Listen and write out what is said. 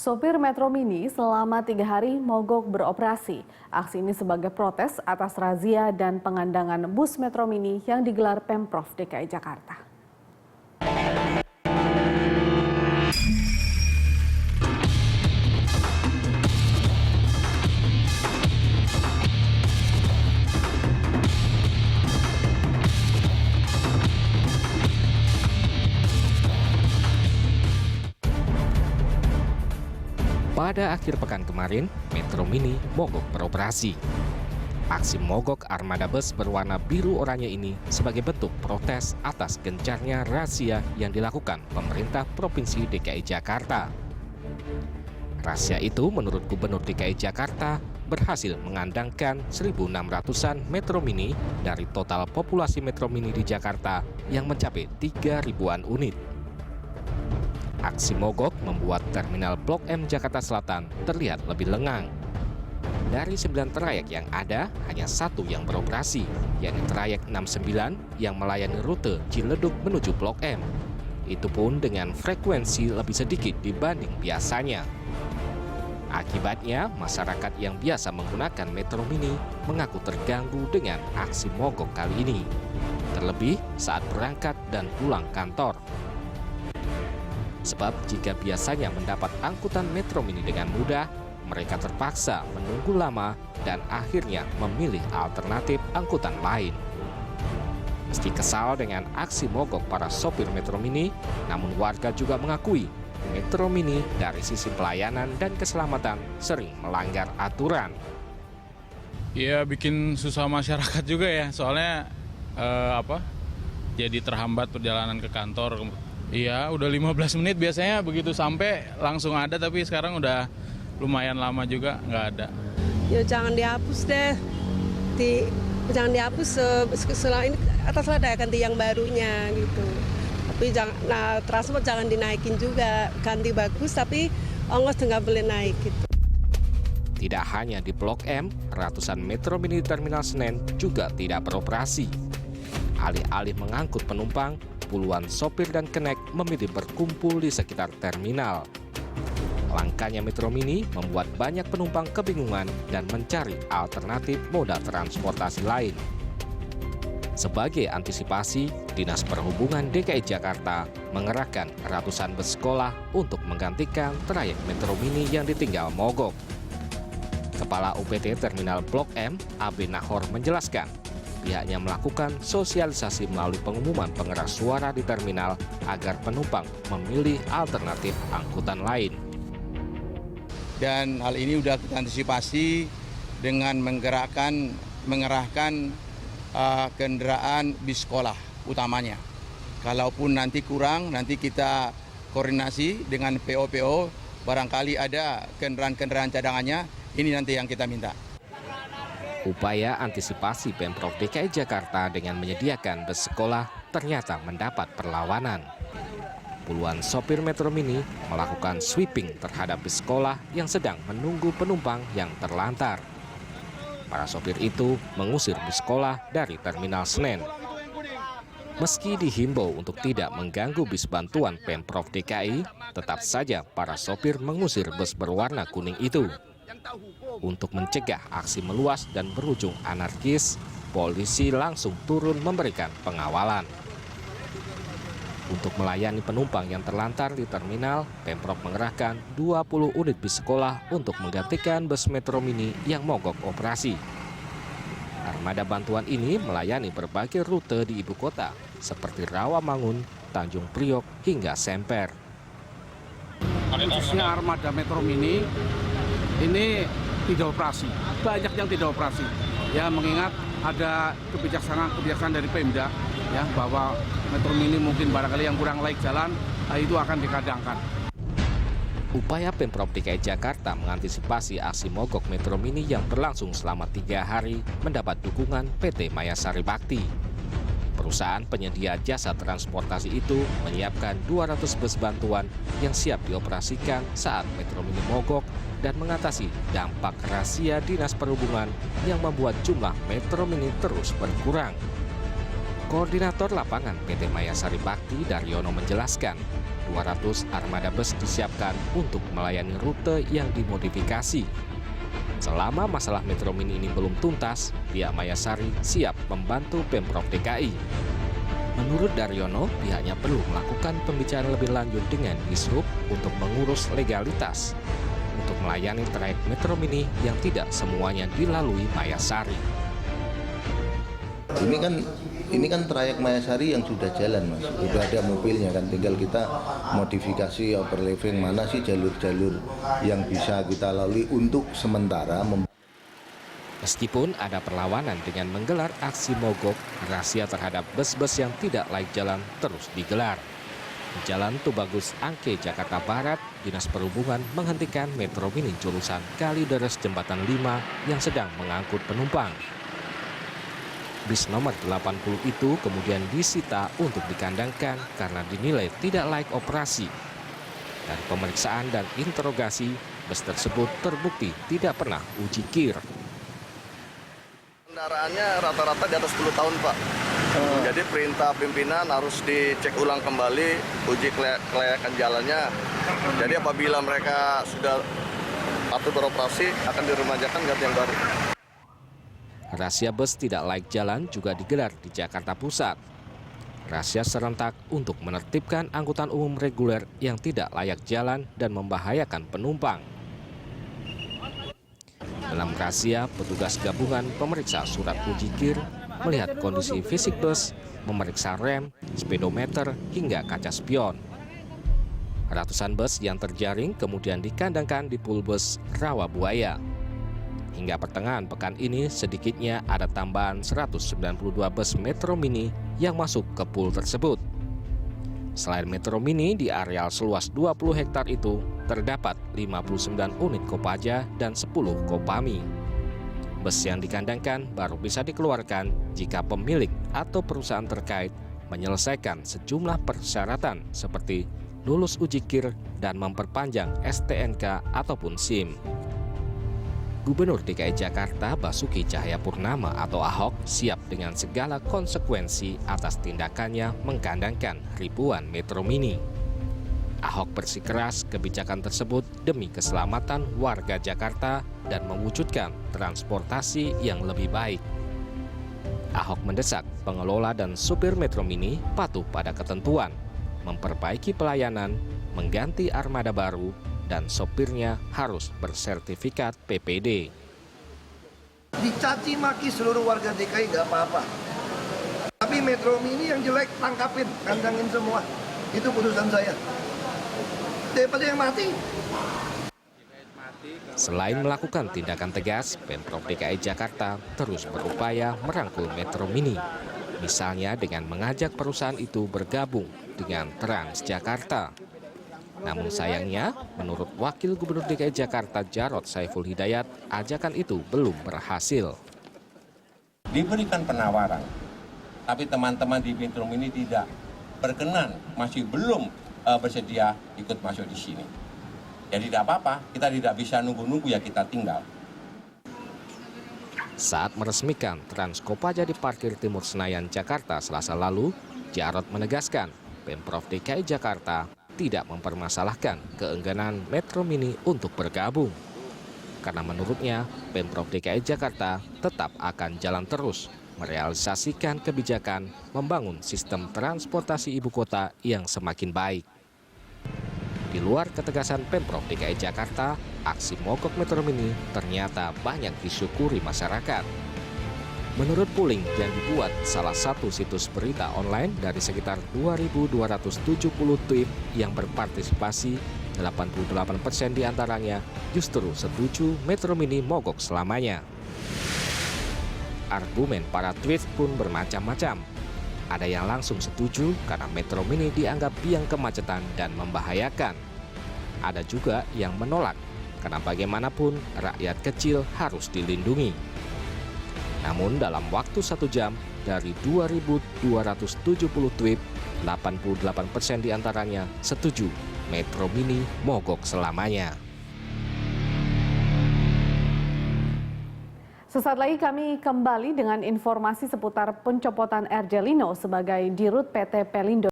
Sopir Metro Mini selama 3 hari mogok beroperasi. Aksi ini sebagai protes atas razia dan pengandangan bus Metro Mini yang digelar Pemprov DKI Jakarta. Pada akhir pekan kemarin, Metro Mini mogok beroperasi. Aksi mogok armada bus berwarna biru oranye ini sebagai bentuk protes atas gencarnya razia yang dilakukan pemerintah Provinsi DKI Jakarta. Razia itu menurut Gubernur DKI Jakarta berhasil mengandangkan 1.600-an Metro Mini dari total populasi Metro Mini di Jakarta yang mencapai 3.000-an unit. Aksi mogok membuat Terminal Blok M Jakarta Selatan terlihat lebih lengang. Dari 9 trayek yang ada, hanya satu yang beroperasi, yakni trayek 69 yang melayani rute Ciledug menuju Blok M. Itu pun dengan frekuensi lebih sedikit dibanding biasanya. Akibatnya, masyarakat yang biasa menggunakan Metro Mini mengaku terganggu dengan aksi mogok kali ini. Terlebih saat berangkat dan pulang kantor. Sebab jika biasanya mendapat angkutan Metro Mini dengan mudah, mereka terpaksa menunggu lama dan akhirnya memilih alternatif angkutan lain. Meski kesal dengan aksi mogok para sopir Metro Mini, namun warga juga mengakui Metro Mini dari sisi pelayanan dan keselamatan sering melanggar aturan. Ya bikin susah masyarakat juga ya, soalnya jadi terhambat perjalanan ke kantor. Iya, udah 15 menit biasanya begitu sampai langsung ada, tapi sekarang udah lumayan lama juga nggak ada. Ya jangan dihapus deh, jangan dihapus ini atas ada ganti yang barunya gitu. Tapi transport jangan dinaikin juga, ganti bagus tapi ongkos nggak boleh naik gitu. Tidak hanya di Blok M, ratusan Metro Mini di Terminal Senen juga tidak beroperasi. Alih-alih mengangkut penumpang, puluhan sopir dan kenek memilih berkumpul di sekitar terminal. Langkanya Metro Mini membuat banyak penumpang kebingungan dan mencari alternatif moda transportasi lain. Sebagai antisipasi, Dinas Perhubungan DKI Jakarta mengerahkan ratusan bus sekolah untuk menggantikan trayek Metro Mini yang ditinggal mogok. Kepala UPT Terminal Blok M, AB Nahor menjelaskan, pihaknya melakukan sosialisasi melalui pengumuman pengeras suara di terminal agar penumpang memilih alternatif angkutan lain. Dan hal ini sudah kita antisipasi dengan mengerahkan kendaraan bis sekolah utamanya. Kalaupun nanti kurang, nanti kita koordinasi dengan PO-PO, barangkali ada kendaraan-kendaraan cadangannya, ini nanti yang kita minta. Upaya antisipasi Pemprov DKI Jakarta dengan menyediakan bus sekolah ternyata mendapat perlawanan. Puluhan sopir Metro Mini melakukan sweeping terhadap bus sekolah yang sedang menunggu penumpang yang terlantar. Para sopir itu mengusir bus sekolah dari Terminal Senen. Meski dihimbau untuk tidak mengganggu bis bantuan Pemprov DKI, tetap saja para sopir mengusir bus berwarna kuning itu. Untuk mencegah aksi meluas dan berujung anarkis, polisi langsung turun memberikan pengawalan. Untuk melayani penumpang yang terlantar di terminal, Pemprov mengerahkan 20 unit bis sekolah untuk menggantikan bus Metro Mini yang mogok operasi. Armada bantuan ini melayani berbagai rute di ibu kota, seperti Rawamangun, Tanjung Priok, hingga Semper. Khususnya armada Metro Mini ini tidak operasi, banyak yang tidak operasi. Ya, mengingat ada kebijaksanaan dari Pemda, ya, bahwa Metro Mini mungkin barangkali yang kurang laik jalan, itu akan dikadangkan. Upaya Pemprov DKI Jakarta mengantisipasi aksi mogok Metro Mini yang berlangsung selama 3 hari mendapat dukungan PT Mayasari Bakti. Perusahaan penyedia jasa transportasi itu menyiapkan 200 bus bantuan yang siap dioperasikan saat Metro Mini mogok dan mengatasi dampak razia Dinas Perhubungan yang membuat jumlah Metro Mini terus berkurang. Koordinator lapangan PT Mayasari Bakti Daryono menjelaskan, 200 armada bus disiapkan untuk melayani rute yang dimodifikasi. Selama masalah Metro Mini ini belum tuntas, pihak Mayasari siap membantu Pemprov DKI. Menurut Daryono, pihaknya perlu melakukan pembicaraan lebih lanjut dengan Dishub untuk mengurus legalitas untuk melayani trayek Metro Mini yang tidak semuanya dilalui Mayasari. Ini kan trayek Mayasari yang sudah jalan, Mas. Sudah ada mobilnya kan, tinggal kita modifikasi overlapping mana sih jalur-jalur yang bisa kita lalui untuk sementara. Meskipun ada perlawanan dengan menggelar aksi mogok, razia terhadap bus-bus yang tidak layak jalan terus digelar. Di Jalan Tubagus, Angke, Jakarta Barat, Dinas Perhubungan menghentikan Metro Mini jurusan Kalideres Jembatan 5 yang sedang mengangkut penumpang. Bis nomor 80 itu kemudian disita untuk dikandangkan karena dinilai tidak layak operasi. Dari pemeriksaan dan interogasi, bus tersebut terbukti tidak pernah uji kir. Kendaraannya rata-rata di atas 10 tahun, Pak. Jadi perintah pimpinan harus dicek ulang kembali, uji kelayakan jalannya. Jadi apabila mereka sudah patut beroperasi, akan diremajakan ganti yang baru. Razia bus tidak layak jalan juga digelar di Jakarta Pusat. Razia serentak untuk menertibkan angkutan umum reguler yang tidak layak jalan dan membahayakan penumpang. Dalam razia, petugas gabungan pemeriksa surat uji kir, melihat kondisi fisik bus, memeriksa rem, speedometer, hingga kaca spion. Ratusan bus yang terjaring kemudian dikandangkan di pool bus Rawabuaya. Hingga pertengahan pekan ini, sedikitnya ada tambahan 192 bus Metro Mini yang masuk ke pool tersebut. Selain Metro Mini, di areal seluas 20 hektar itu terdapat 59 unit Kopaja dan 10 Kopami. Bus yang dikandangkan baru bisa dikeluarkan jika pemilik atau perusahaan terkait menyelesaikan sejumlah persyaratan seperti lulus uji kir dan memperpanjang STNK ataupun SIM. Gubernur DKI Jakarta Basuki Cahayapurnama atau Ahok siap dengan segala konsekuensi atas tindakannya mengkandangkan ribuan Metro Mini. Ahok bersikeras kebijakan tersebut demi keselamatan warga Jakarta dan mewujudkan transportasi yang lebih baik. Ahok mendesak pengelola dan supir Metro Mini patuh pada ketentuan, memperbaiki pelayanan, mengganti armada baru, dan sopirnya harus bersertifikat PPD. Dicaci maki seluruh warga DKI nggak apa-apa. Tapi Metro Mini yang jelek tangkapin, kandangin semua. Itu putusan saya. Daripada yang mati. Selain melakukan tindakan tegas, Pemprov DKI Jakarta terus berupaya merangkul Metro Mini. Misalnya dengan mengajak perusahaan itu bergabung dengan Transjakarta. Namun sayangnya, menurut Wakil Gubernur DKI Jakarta Jarod Saiful Hidayat, ajakan itu belum berhasil. Diberikan penawaran, tapi teman-teman di Metro Mini tidak berkenan, masih belum bersedia ikut masuk di sini. Jadi tidak apa-apa, kita tidak bisa nunggu-nunggu, ya kita tinggal. Saat meresmikan Trans Kopaja di parkir Timur Senayan, Jakarta Selasa lalu, Jarod menegaskan Pemprov DKI Jakarta tidak mempermasalahkan keengganan Metro Mini untuk bergabung. Karena menurutnya, Pemprov DKI Jakarta tetap akan jalan terus merealisasikan kebijakan membangun sistem transportasi ibu kota yang semakin baik. Di luar ketegasan Pemprov DKI Jakarta, aksi mogok Metro Mini ternyata banyak disyukuri masyarakat. Menurut polling yang dibuat salah satu situs berita online dari sekitar 2.270 tweet yang berpartisipasi, 88% diantaranya justru setuju Metro Mini mogok selamanya. Argumen para tweet pun bermacam-macam. Ada yang langsung setuju karena Metro Mini dianggap biang kemacetan dan membahayakan. Ada juga yang menolak karena bagaimanapun rakyat kecil harus dilindungi. Namun dalam waktu 1 jam, dari 2.270 tweet, 88% diantaranya setuju Metro Mini mogok selamanya. Sesaat lagi kami kembali dengan informasi seputar pencopotan Erjelino sebagai Dirut PT Pelindo.